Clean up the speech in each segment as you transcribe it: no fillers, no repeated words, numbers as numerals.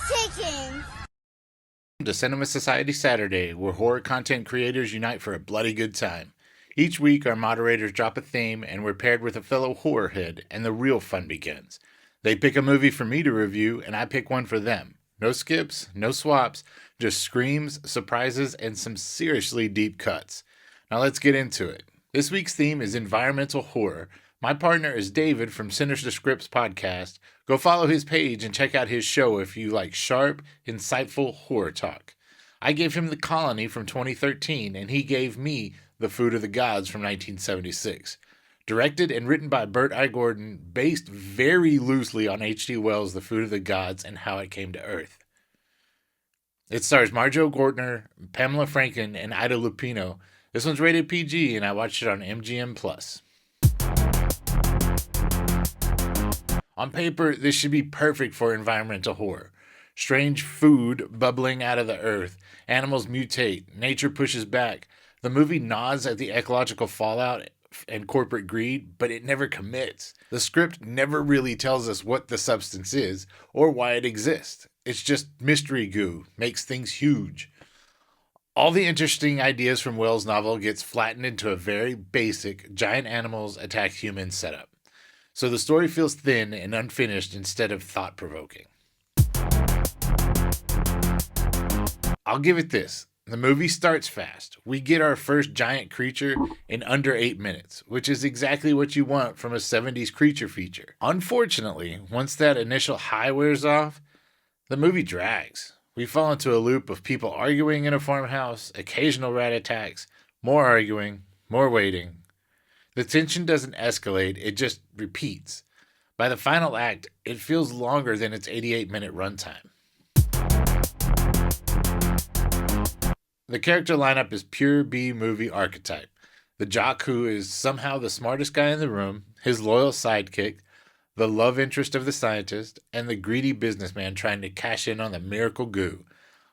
chicken. To Cinema Society Saturday, where horror content creators unite for a bloody good time. Each week, our moderators drop a theme, and we're paired with a fellow horror head, and the real fun begins. They pick a movie for me to review, and I pick one for them. No skips, no swaps, just screams, surprises, and some seriously deep cuts. Now let's get into it. This week's theme is environmental horror. My partner is David from Sinister Scripts podcast. Go follow his page and check out his show if you like sharp, insightful horror talk. I gave him The Colony from 2013, and he gave me The Food of the Gods from 1976. Directed and written by Bert I. Gordon, based very loosely on H.G. Wells' The Food of the Gods and How It Came to Earth. It stars Marjoe Gortner, Pamela Franken, and Ida Lupino. This one's rated PG, and I watched it on MGM+. On paper, this should be perfect for environmental horror. Strange food bubbling out of the earth, animals mutate, nature pushes back. The movie nods at the ecological fallout and corporate greed, but it never commits. The script never really tells us what the substance is or why it exists. It's just mystery goo, makes things huge. All the interesting ideas from Wells' novel gets flattened into a very basic giant animals attack humans setup. So the story feels thin and unfinished instead of thought-provoking. I'll give it this. The movie starts fast. We get our first giant creature in under 8 minutes, which is exactly what you want from a 70s creature feature. Unfortunately, once that initial high wears off, the movie drags. We fall into a loop of people arguing in a farmhouse, occasional rat attacks, more arguing, more waiting. The tension doesn't escalate, it just repeats. By the final act, it feels longer than its 88-minute runtime. The character lineup is pure B-movie archetype. The jock who is somehow the smartest guy in the room, his loyal sidekick, the love interest of the scientist, and the greedy businessman trying to cash in on the miracle goo.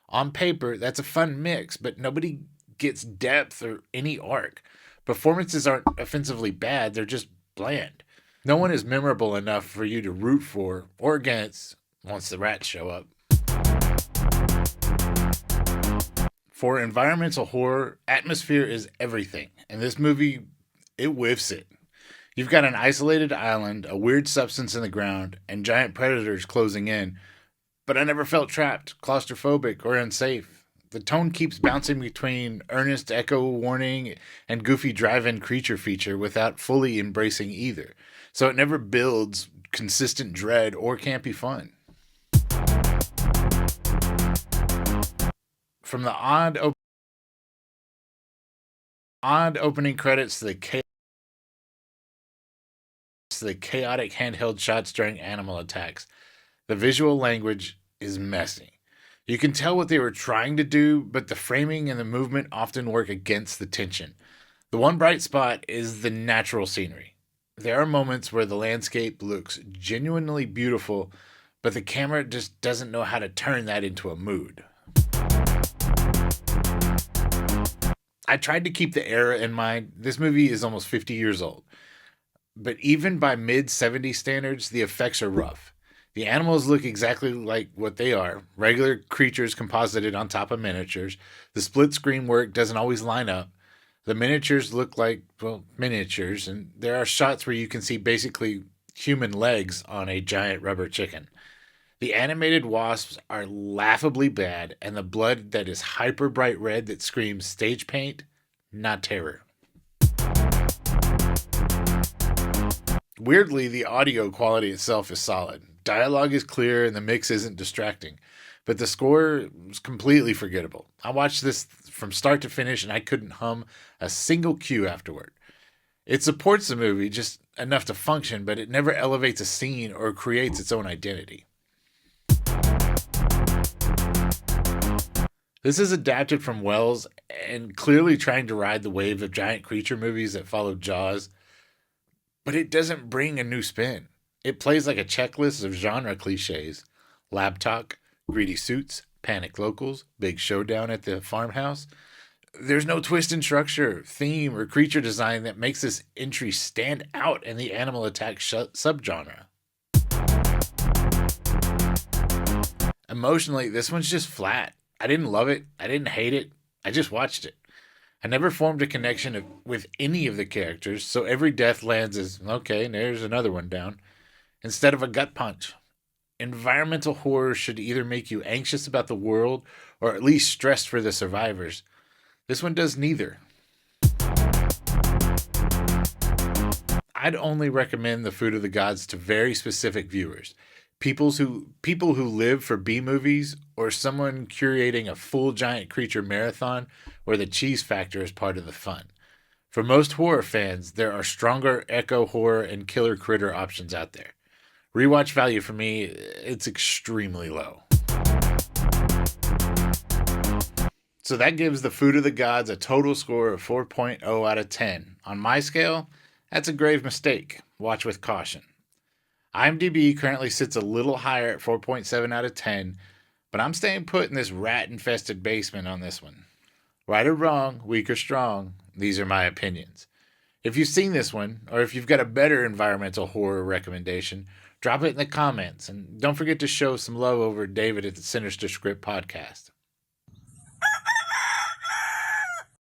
On paper, that's a fun mix, but nobody gets depth or any arc. Performances aren't offensively bad, they're just bland. No one is memorable enough for you to root for or against once the rats show up. For environmental horror, atmosphere is everything, and this movie, it whiffs it. You've got an isolated island, a weird substance in the ground, and giant predators closing in, but I never felt trapped, claustrophobic, or unsafe. The tone keeps bouncing between earnest echo warning and goofy drive-in creature feature without fully embracing either, so it never builds consistent dread or campy fun. From the odd opening credits to the chaotic handheld shots during animal attacks, the visual language is messy. You can tell what they were trying to do, but the framing and the movement often work against the tension. The one bright spot is the natural scenery. There are moments where the landscape looks genuinely beautiful, but the camera just doesn't know how to turn that into a mood. I tried to keep the era in mind. This movie is almost 50 years old. But even by mid-70s standards, the effects are rough. The animals look exactly like what they are, regular creatures composited on top of miniatures. The split screen work doesn't always line up. The miniatures look like, well, miniatures, and there are shots where you can see basically human legs on a giant rubber chicken. The animated wasps are laughably bad, and the blood that is hyper bright red that screams stage paint, not terror. Weirdly, the audio quality itself is solid. Dialogue is clear and the mix isn't distracting, but the score is completely forgettable. I watched this from start to finish and I couldn't hum a single cue afterward. It supports the movie just enough to function, but it never elevates a scene or creates its own identity. This is adapted from Wells and clearly trying to ride the wave of giant creature movies that followed Jaws, but it doesn't bring a new spin. It plays like a checklist of genre cliches. Lab talk, greedy suits, panic locals, big showdown at the farmhouse. There's no twist in structure, theme, or creature design that makes this entry stand out in the animal attack subgenre. Emotionally, this one's just flat. I didn't love it. I didn't hate it. I just watched it. I never formed a connection with any of the characters, so every death lands as, okay, there's another one down, instead of a gut punch. Environmental horror should either make you anxious about the world or at least stressed for the survivors. This one does neither. I'd only recommend The Food of the Gods to very specific viewers. People who live for B movies or someone curating a full giant creature marathon where the cheese factor is part of the fun. For most horror fans, there are stronger echo horror and killer critter options out there. Rewatch value for me, it's extremely low. So that gives The Food of the Gods a total score of 4.0 out of 10. On my scale, that's a grave mistake. Watch with caution. IMDb currently sits a little higher at 4.7 out of 10, but I'm staying put in this rat infested basement on this one. Right or wrong, weak or strong, these are my opinions. If you've seen this one, or if you've got a better environmental horror recommendation, drop it in the comments, and don't forget to show some love over David at the Sinister Script podcast.